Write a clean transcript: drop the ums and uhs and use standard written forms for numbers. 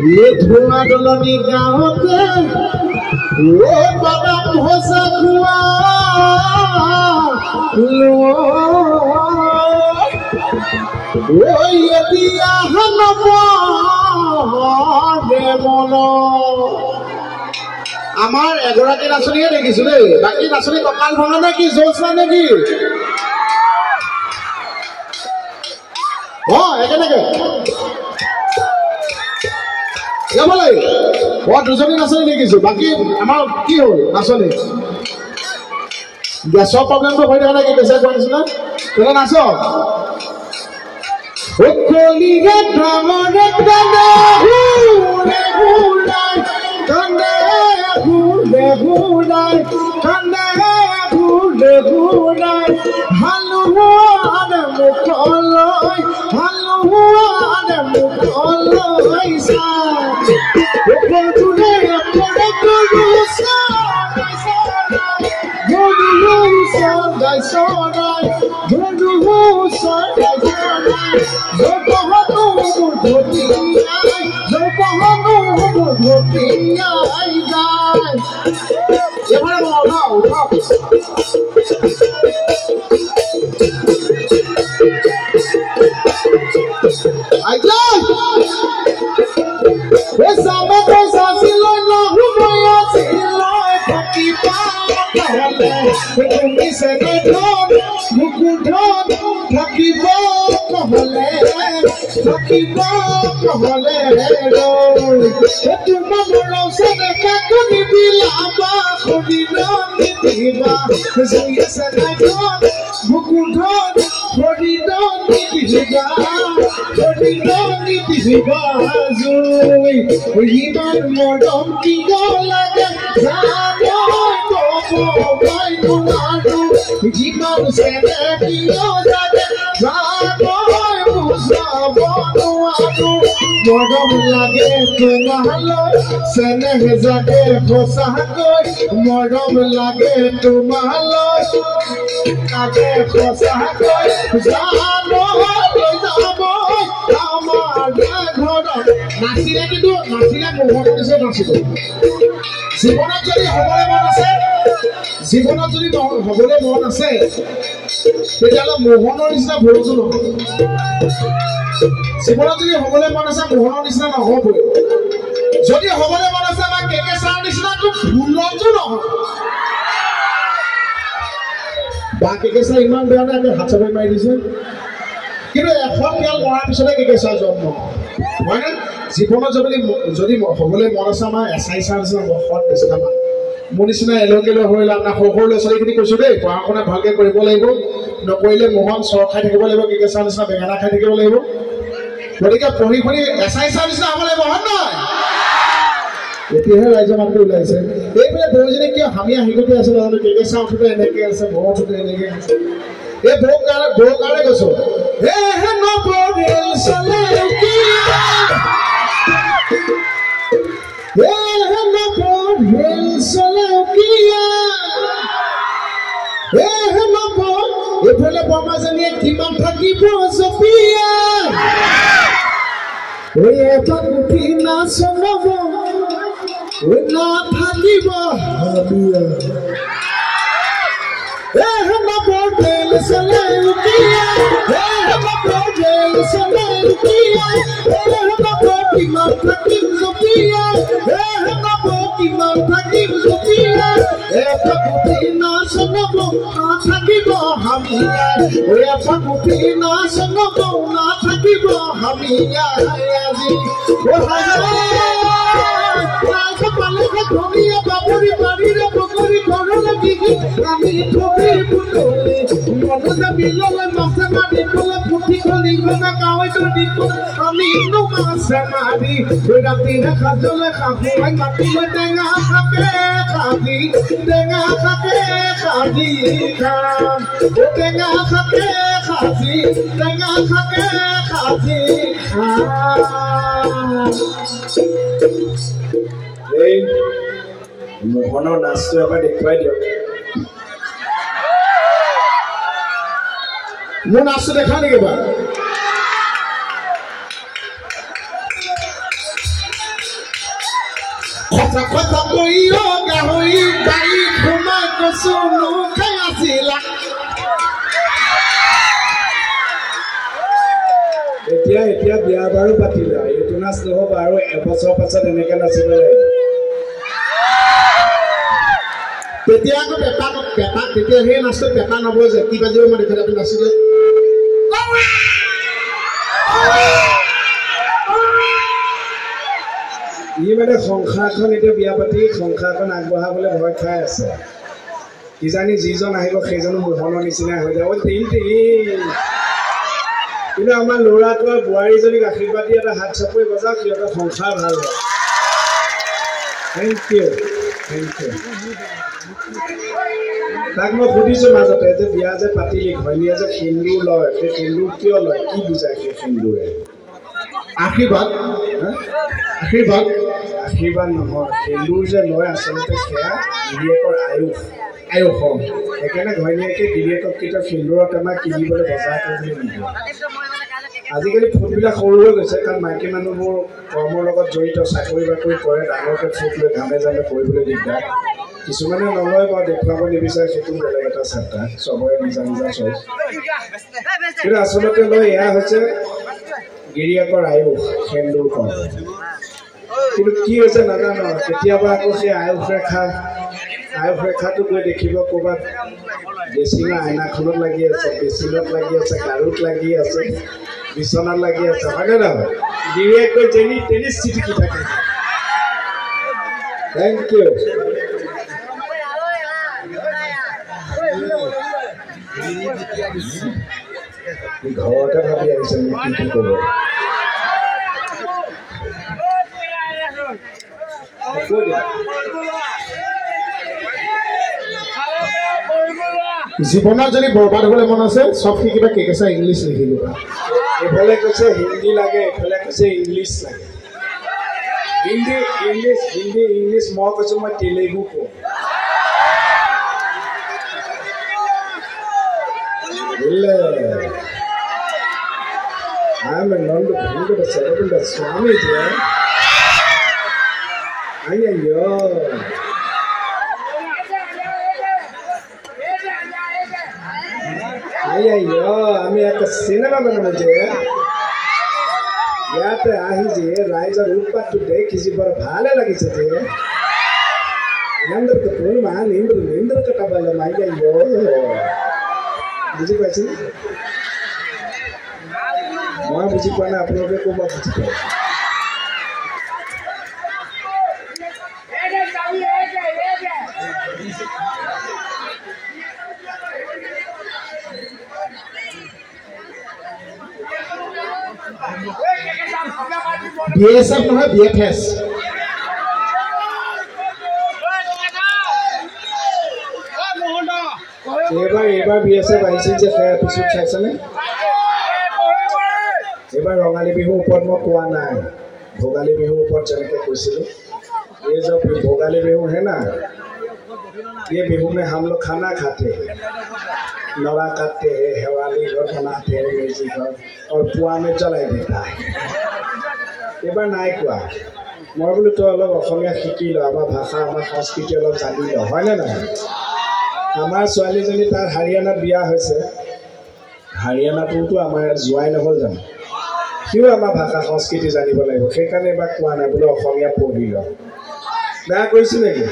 ये धुआं डलनी गाँवते वो बादाम भोसा खुआ लो वो ये दिया हनबे मनो आमार एगराकी नाचनिये देखिছো দেই বাকি নাচনি ককাল ভাঙা নে কি জোশ না নেকি ও একেনেকে যাবলে ও দুজনী নাচনি দেখিছো বাকি আমাৰ কি হল নাচনি গ্যাসৰ প্ৰবলেমটো হৈ থকা কি বেছে কৰিছ না তোরা নাচ ও কলি রে ধামরে তনে হুরে হুলাই তনে হুরে হুলাই তনে হুরে হুলাই হালুয়ারে মুখলই হালুয়ারে মুখলই সা ও তুলে পড়ে গুরুসা গুরুসা গাইসরাই গুরুসা গাইসরাই জপহনু ধোটিয়াই জপহনু ধোটিয়াই যায় এবারে বলো উঠাও আইলা esa me cosa si lo no voy a si lo aquí pa कहले तुमी से देखो मुकुटन aquí pa कहले रो तुम बड़ो से देखा कोनी बिलाबा कोनी नानी दीवा जोये से देखो मुकुटन कोनी नानी दीवा कोनी नानी दीवा जोई ইমান মরম কি লাগে জানো তো ভাই তোমারু ইমান সেনে কি লাগে জানো মুসাবো আদু মরম লাগে তোমালো সেনে জাগে ফসা কই মরম লাগে তোমালো আগে ফসা কই জানো যাবো আমার ঘর নাচিলে কিন্তু নাচিলে মোহন দিছে নাচিব জীবনত যদি হবলে মন আছে জীবনত যদি হবলে মন আছে তেতিয়াহ'লে মোহনৰ নিচিনা ভুলটো নহয় জীবনত যদি হবলে মন আছে মোহনৰ নিচিনা নহ'বই যদি হবলে মন আছে বা কেকে চাৰ নিচিনাটো ভুলটো নহয় বা কেকে চাৰ ইমান বেয়া নাই আমি হাত চাপৰি মাৰি দিছে কিন্তু এখন খেল মৰাৰ পিছতে কেকে চাৰ জন্ম হয় না জীবনত যদি হবলৈ মন আছে আমাৰ এছাই চাৰ নিচিনা সৎ নিচিনা মোৰ নিচিনা এলগেল হৈলে আপোনাৰ সৰু ল'ৰা ছোৱালীখিনি কৈছোঁ দেই পঢ়া শুনা ভালকৈ কৰিব লাগিব নকৰিলে মোহন চৰ খাই থাকিব লাগিব কেকে চাৰ নিচিনা বেঙেনা খাই থাকিব লাগিব গতিকে পঢ়ি শুনি এছাই চাৰ নিচিনা হ'ব লাগিব হয় নহয় এতিয়াহে ৰাইজৰ মাতটো ওলাইছে এইফালে বৌজনী কিয় হামি আহিগতি আছে নাজানো কেকে চাৰ উঠোতে এনেকৈ আছে বৌ উঠোতে এনেকৈ আছে এই বৌ কাৰণে কৈছোঁ হে নপৰিল চলে এফালে বমাজনীয়ে কিমান থাকিব জপিয়া ওই এটা উঠি নাচনব ওই না থাকিব হাবিয়া নবদেল চলে উঠিয়া নবদেল চলে উঠিয়া কিমান থাকিব জপিয়া কিমান থাকিব জপিয়া এটা উঠি নাচনব না থাকিব হামিয়া ওই এটা উঠি নাচনব না থাকিব হামিয়া আজি পালে ধনিয়া বাবুরি বাড়িরে বকরি ঘর লাগি আমি ঠকে বুটলে মনটা বিললে মাছে মারি বলে পুঠি খলি গনা গাওই তো দিত আমি নো মাছে মারি রাতি খাজলে খাবো আই মাটিলে টেঙা খাবে খাবি টেঙা খাবে খাবি খাম ও টেঙা খাবে খাবি টেঙা খাবে খাবি এই মোহনৰ নাচটো এবাৰ দেখুৱাই দিয়ক মোৰ নাচটো দেখা নেকি বাৰু কথা কথা কৈ গাহৰি গাড়ী সোমাই কৈছো খাই আছিলা এতিয়া বিয়া বাৰু পাতিলা এইটো নাচ নহ'ব আৰু এবছৰ পাছত এনেকে নাচিব লাগিব তেতিয়া আকৌ পেপা তেতিয়া সেই নাচটো পেপা নবয় যে কি বাজিব মই দেখাত আপুনি নাচিলে ই মানে সংসাৰখন এতিয়া বিয়া পাতি সংসাৰখন আগবঢ়াবলৈ ভয় খাই আছে কিজানি যিজন আহিব সেইজনো মোহনৰ নিচিনা হৈ যাব কিন্তু আমাৰ ল'ৰাটো আৰু বোৱাৰীজনীক আশীৰ্বাদ দি এটা হাত চাপৰি বজাওক সিহঁতৰ সংসাৰ ভাল হয় থেংক ইউ তাক মই সুধিছোঁ মাজতে যে বিয়া যে পাতিলি ঘৈণীয়ে যে সেন্দুৰ লয় সেই সেন্দুৰ কিয় লয় কি বুজায় সেই সেন্দুৰে আশীৰ্বাদ নহয় সেন্দুৰ যে লয় আচলতে সেয়া গিৰিয়েকৰ আয়ুস সেইকাৰণে ঘৈণীয়েকে গিৰিয়েকক কেতিয়াও সেন্দুৰৰ টেমা কিনিবলৈ বজাৰ কৰিবলৈ নিদিয়ে আজিকালি ফুটবিলাক সৰু হৈ গৈছে কাৰণ মাইকী মানুহবোৰ কৰ্মৰ লগত জড়িত চাকৰি বাকৰি কৰে ডাঙৰকৈ ফুট লৈ ঘামে জামে কৰিবলৈ দিগদাৰ কিছুমানে নলয় বা দেখুৱাব নিবিচাৰে সেইটো বেলেগ এটা চেপ্টাৰ চবৰে নিজা চইচ কিন্তু আচলতে লৈ এয়া হৈছে গিৰিয়েকৰ আয়ুস সেন্দুৰখন কিন্তু কি হৈছে নাজানো কেতিয়াবা আকৌ সেই আয়ুস ৰেখাটো গৈ দেখিব ক'ৰবাত ড্ৰেছিঙৰ আইনাখনত লাগি আছে বেচিনত লাগি আছে গাৰুত লাগি আছে বিচনাত লাগি আছে হয়নে নহয় গিৰিয়েক গৈ যেনি তেনি চিটিকি থাকে থেংক ইউ ঘৰতে ভাবি আহিছে মোক কি কৰিব জীৱনত যদি বৰবাদ হ'বলৈ মন আছে চব শিকিবা কেকেচা ইংলিছ লিখিলো এইফালে কৈছে হিন্দী লাগে এইফালে কৈছে ইংলিছ লাগে হিন্দী ইংলিছ মই কৈছোঁ মই তেলেগু কওঁ I'm a non-dependent servant of Swami dear. Ayyo. আমি একটা সিনেমা বানানো যে ইয়াতে আহি যে ৰাইজৰ উৎপাতটো দেখিছি বৰ ভালে লাগিছে যে ইন্দ্ৰ কপূৰ মান ইন্দ্ৰ কটাবলে মাইয়ায়ো বুজি পাইছে মই বুজি পোৱা নাই আপোনালোকে ক'ব বুজি পায় BSF নহয় BFS এইবাৰ BSF আহিছিল যে সেই এপিছড চাইছেনে এইবাৰ ৰঙালী বিহুৰ ওপৰত মই কোৱা নাই ভোগালী বিহুৰ ওপৰত যেনেকৈ কৈছিলোঁ ये जो भोगाली बिहू है ना ये बिहू में हम लोग खाना खाते हैं नवा काटते हैं हेवाली घर बनाते हैं मेजी घर और पुआ में जलाई देता है एबार नाई कोआ मैं बोलो तो अलग अসমীয়া শিকি ল আমাৰ ভাষা আমাৰ সংস্কৃতি অলপ জানি ল হয়নে নহয় আমাৰ ছোৱালীজনী তাৰ হাৰিয়ানাত বিয়া হৈছে হাৰিয়ানাটোতো আমাৰ যোৱাই নহ'ল জানো সিও আমাৰ ভাষা সংস্কৃতি জানিব লাগিব সেইকাৰণে এবাৰ কোৱা নাই বোলো অসমীয়া পঢ়ি ল বেয়া কৰিছোঁ নেকি